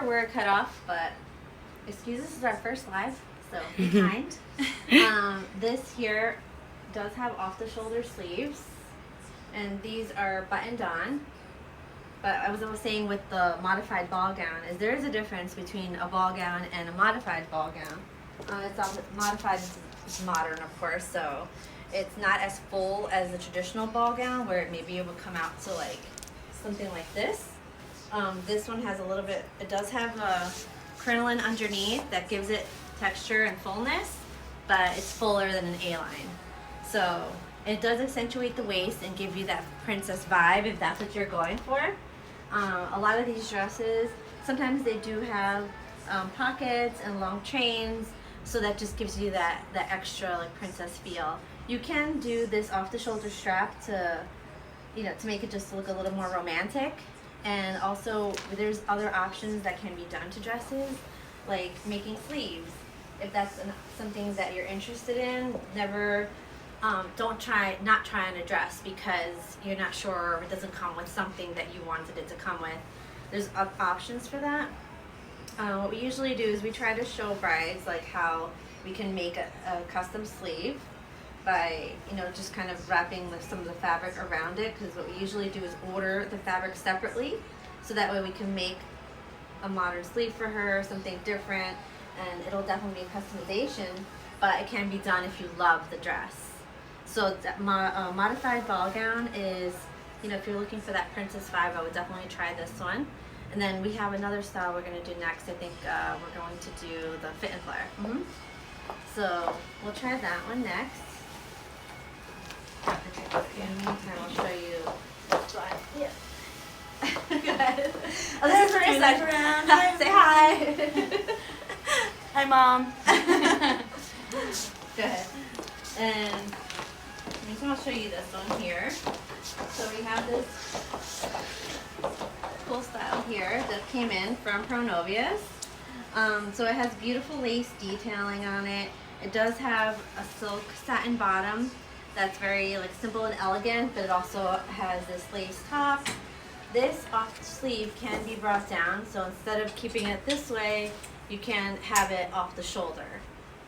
sure where it cut off, but excuse, this is our first live, so be kind. This here does have off-the-shoulder sleeves, and these are buttoned on. But I was saying with the modified ball gown is there is a difference between a ball gown and a modified ball gown. It's all modified is modern, of course, so it's not as full as the traditional ball gown where it maybe it would come out to like something like this. This one has a little bit, it does have a crinoline underneath that gives it texture and fullness, but it's fuller than an A-line. So it does accentuate the waist and give you that princess vibe if that's what you're going for. A lot of these dresses, sometimes they do have pockets and long trains, so that just gives you that extra like princess feel. You can do this off-the-shoulder strap to, you know, to make it just look a little more romantic. And also there's other options that can be done to dresses, like making sleeves. If that's something that you're interested in, never, not try on a dress because you're not sure or it doesn't come with something that you wanted it to come with. There's options for that. What we usually do is we try to show brides like how we can make a custom sleeve by, you know, just kind of wrapping some of the fabric around it, because what we usually do is order the fabric separately, so that way we can make a modern sleeve for her, something different, and it'll definitely be customization, but it can be done if you love the dress. So modified ball gown is, you know, if you're looking for that princess vibe, I would definitely try this one. And then we have another style we're going to do next. I think we're going to do the fit and flare. So we'll try that one next. In the meantime, I'll show you this one. Yeah. Good. Oh, this is Marissa. Around. Say hi. Hi, Mom. Good. And I'll show you this one here. So we have this cool style here that came in from Pronovia's. So it has beautiful lace detailing on it. It does have a silk satin bottom that's very like simple and elegant, but it also has this lace top. This off sleeve can be brought down, so instead of keeping it this way, you can have it off the shoulder.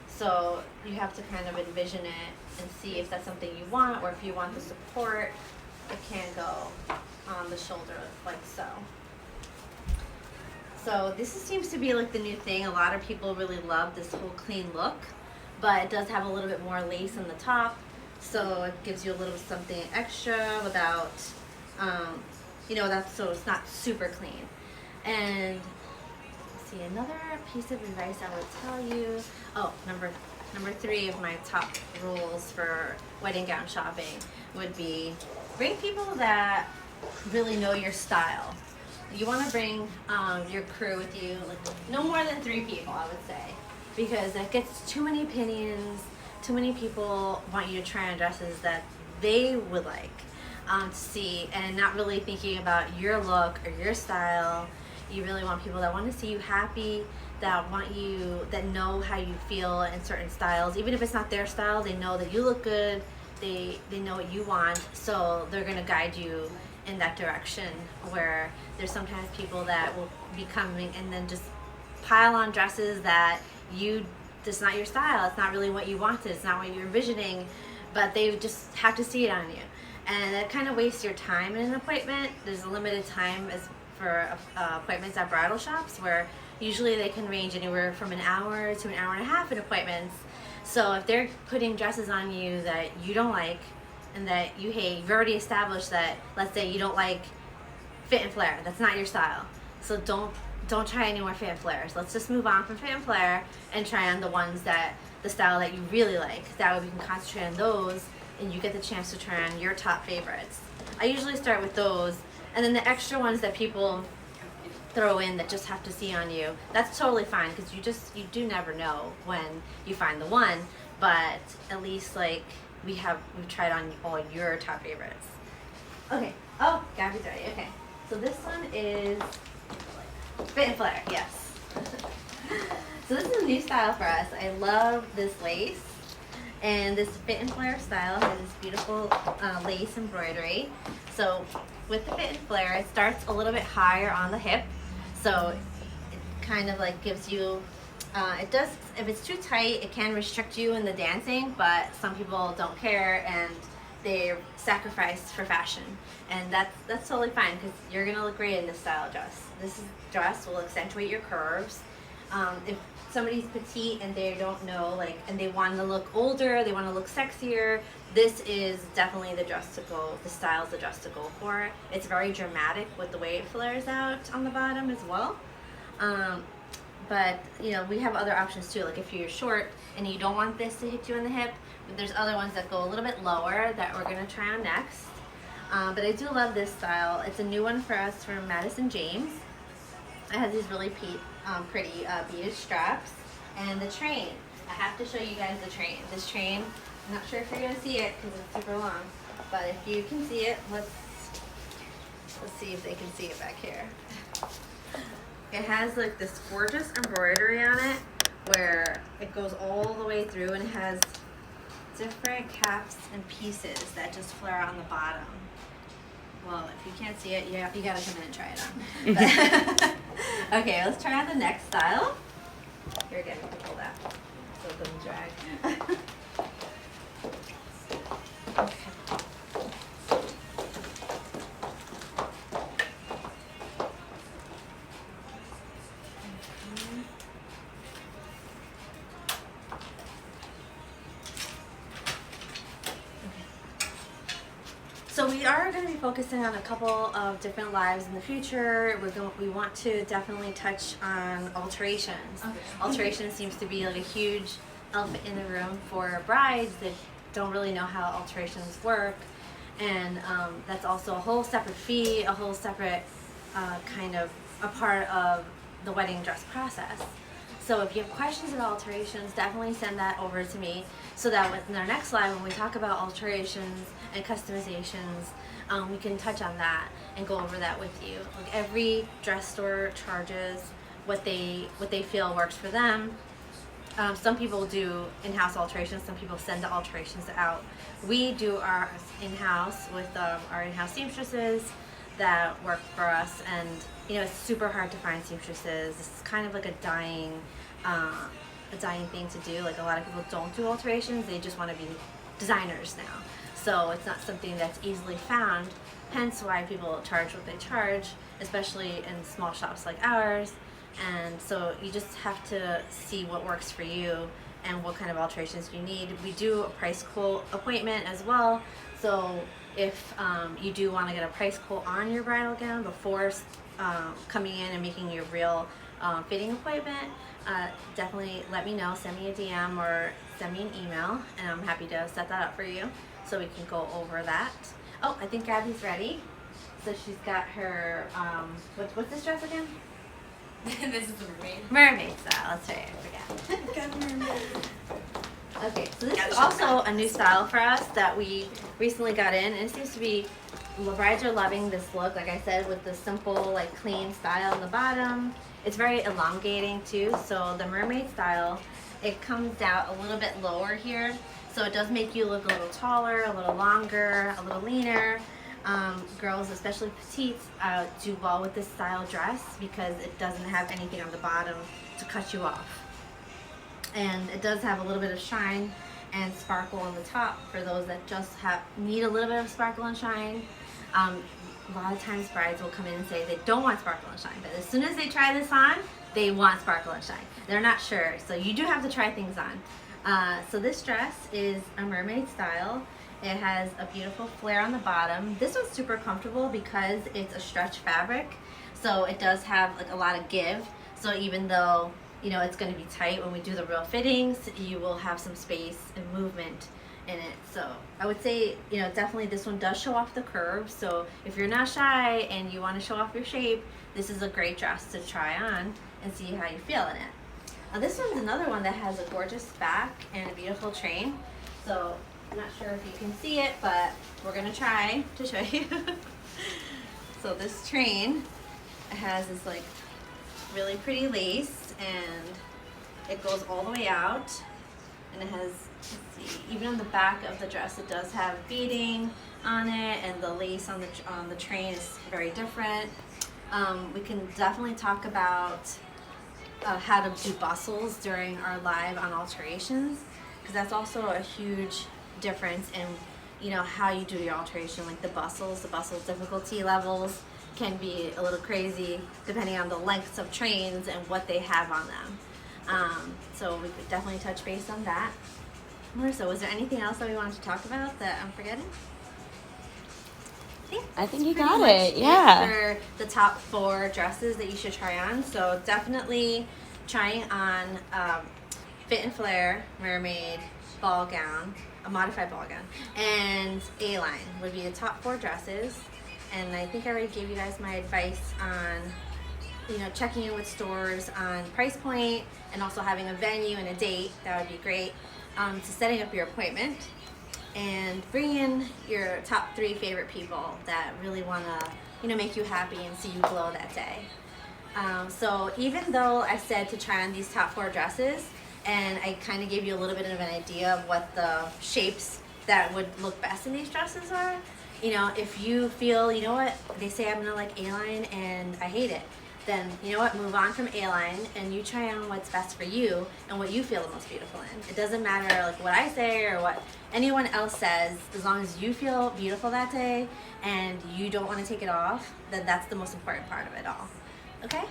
So you have to kind of envision it and see if that's something you want, or if you want the support, it can go on the shoulder like so. So this seems to be like the new thing. A lot of people really love this whole clean look, but it does have a little bit more lace on the top, so it gives you a little something extra without, you know, that's so it's not super clean. And let's see, another piece of advice I would tell you. Oh, number 3 of my top rules for wedding gown shopping would be bring people that really know your style. You want to bring your crew with you, like no more than 3 people, I would say, because that gets too many opinions. Too many people want you to try on dresses that they would like to see, and not really thinking about your look or your style. You really want people that want to see you happy, that want you, that know how you feel in certain styles. Even if it's not their style, they know that you look good. They know what you want, so they're gonna guide you in that direction. Where there's sometimes people that will be coming and then just pile on dresses that it's not your style, it's not really what you wanted, it's not what you're envisioning, but they just have to see it on you. And it kind of wastes your time in an appointment. There's a limited time as for appointments at bridal shops, where usually they can range anywhere from an hour to an hour and a half in appointments. So if they're putting dresses on you that you don't like and that you hate, you've already established that, let's say you don't like fit and flare, that's not your style. So don't try any more fit and flares. Let's just move on from fit and flare and try on the ones that, the style that you really like. That way we can concentrate on those and you get the chance to try on your top favorites. I usually start with those, and then the extra ones that people throw in that just have to see on you, that's totally fine, because you do never know when you find the one, but at least like we've tried on all your top favorites. Okay, oh, Gabby's ready. Okay, so this one is fit and flare, yes. So this is a new style for us. I love this lace, and this fit and flare style has this beautiful lace embroidery. So with the fit and flare, it starts a little bit higher on the hip, so kind of like gives you, it does, if it's too tight, it can restrict you in the dancing, but some people don't care and they sacrifice for fashion. And that's totally fine because you're gonna look great in this style dress. Dress will accentuate your curves. If somebody's petite and they don't know, like, and they want to look older, they want to look sexier, this is definitely the dress to go, the style's the dress to go for. It's very dramatic with the way it flares out on the bottom as well. But you know, we have other options too. Like if you're short and you don't want this to hit you in the hip, there's other ones that go a little bit lower that we're gonna try on next. But I do love this style. It's a new one for us from Madison James. It has these really pretty beaded straps and the train. I have to show you guys the train. This train, I'm not sure if you're gonna see it because it's super long, but if you can see it, let's see if they can see it back here. It has like this gorgeous embroidery on it where it goes all the way through and has different caps and pieces that just flare out on the bottom. Well, if you can't see it, you gotta come in and try it on. Okay, let's try out the next style. Here again, you can pull that so it doesn't drag. Okay. So we are going to be focusing on a couple of different lives in the future. We want to definitely touch on alterations. Okay. Alterations seems to be like a huge elephant in the room for brides that don't really know how alterations work, and that's also a whole separate fee, a whole separate kind of a part of the wedding dress process. So if you have questions about alterations, definitely send that over to me so that in our next live, when we talk about alterations and customizations, we can touch on that and go over that with you. Like every dress store charges what they feel works for them. Some people do in-house alterations, some people send the alterations out. We do our in-house with our in-house seamstresses that work for us, and you know, it's super hard to find seamstresses. It's kind of like a dying thing to do. Like a lot of people don't do alterations, they just want to be designers now. So it's not something that's easily found, hence why people charge what they charge, especially in small shops like ours. And so you just have to see what works for you and what kind of alterations you need. We do a price quote appointment as well, so if you do want to get a price quote on your bridal gown before coming in and making your real fitting appointment, definitely let me know. Send me a DM or send me an email, and I'm happy to set that up for you so we can go over that. Oh, I think Gabby's ready. So she's got her, what's this dress again? This is a mermaid. Mermaid style, that's right, I forgot. Got mermaid. Okay, so this is also a new style for us that we recently got in, and it seems to be, the brides are loving this look, like I said, with the simple, like, clean style on the bottom. It's very elongating too, so the mermaid style, it comes out a little bit lower here, so it does make you look a little taller, a little longer, a little leaner. Girls, especially petites, do well with this style dress because it doesn't have anything on the bottom to cut you off. And it does have a little bit of shine and sparkle on the top for those that just need a little bit of sparkle and shine. A lot of times brides will come in and say they don't want sparkle and shine, but as soon as they try this on, they want sparkle and shine. They're not sure, so you do have to try things on. So this dress is a mermaid style. It has a beautiful flare on the bottom. This one's super comfortable because it's a stretch fabric, so it does have like a lot of give. So even though, you know, it's going to be tight when we do the real fittings, you will have some space and movement in it. So I would say, you know, definitely this one does show off the curves. So if you're not shy and you want to show off your shape, this is a great dress to try on and see how you feel in it. This one's another one that has a gorgeous back and a beautiful train. So I'm not sure if you can see it, but we're going to try to show you. So this train has this like really pretty lace, and it goes all the way out, and it has, let's see, even on the back of the dress it does have beading on it, and the lace on the train is very different. We can definitely talk about how to do bustles during our live on alterations, because that's also a huge difference in, you know, how you do your alteration. Like the bustle difficulty levels can be a little crazy depending on the lengths of trains and what they have on them. So we could definitely touch base on that. Marissa, was there anything else that we wanted to talk about that I'm forgetting? I think you Pretty got much it. Yeah. For the top 4 dresses that you should try on. So definitely trying on fit and flare, mermaid, ball gown, a modified ball gown, and A-line would be the top 4 dresses. And I think I already gave you guys my advice on, you know, checking in with stores on price point and also having a venue and a date. That would be great. To setting up your appointment and bring in your top 3 favorite people that really want to, you know, make you happy and see you glow that day. So even though I said to try on these top 4 dresses, and I kind of gave you a little bit of an idea of what the shapes that would look best in these dresses are, you know, if you feel, you know what, they say I'm gonna like A-line and I hate it, then you know what, move on from A-line and you try on what's best for you and what you feel the most beautiful in. It doesn't matter like what I say or what anyone else says, as long as you feel beautiful that day and you don't want to take it off, then that's the most important part of it all. Okay?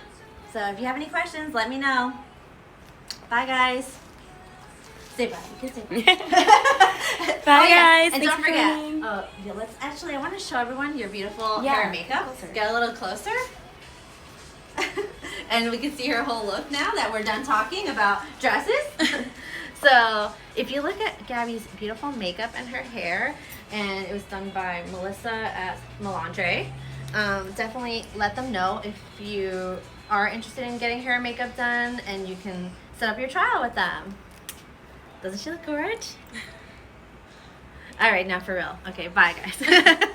So if you have any questions, let me know. Bye guys. Say bye. You can say bye. Bye, guys. And Thanks don't for forget. coming. Oh, yeah, let's actually, I want to show everyone your beautiful Yeah, hair and makeup. closer. Get a little closer. And we can see her whole look now that we're done talking about dresses. So if you look at Gabby's beautiful makeup and her hair, and it was done by Melissa at Melandre, definitely let them know if you are interested in getting hair and makeup done, and you can set up your trial with them. Doesn't she look gorgeous? All right, now for real. Okay, bye guys.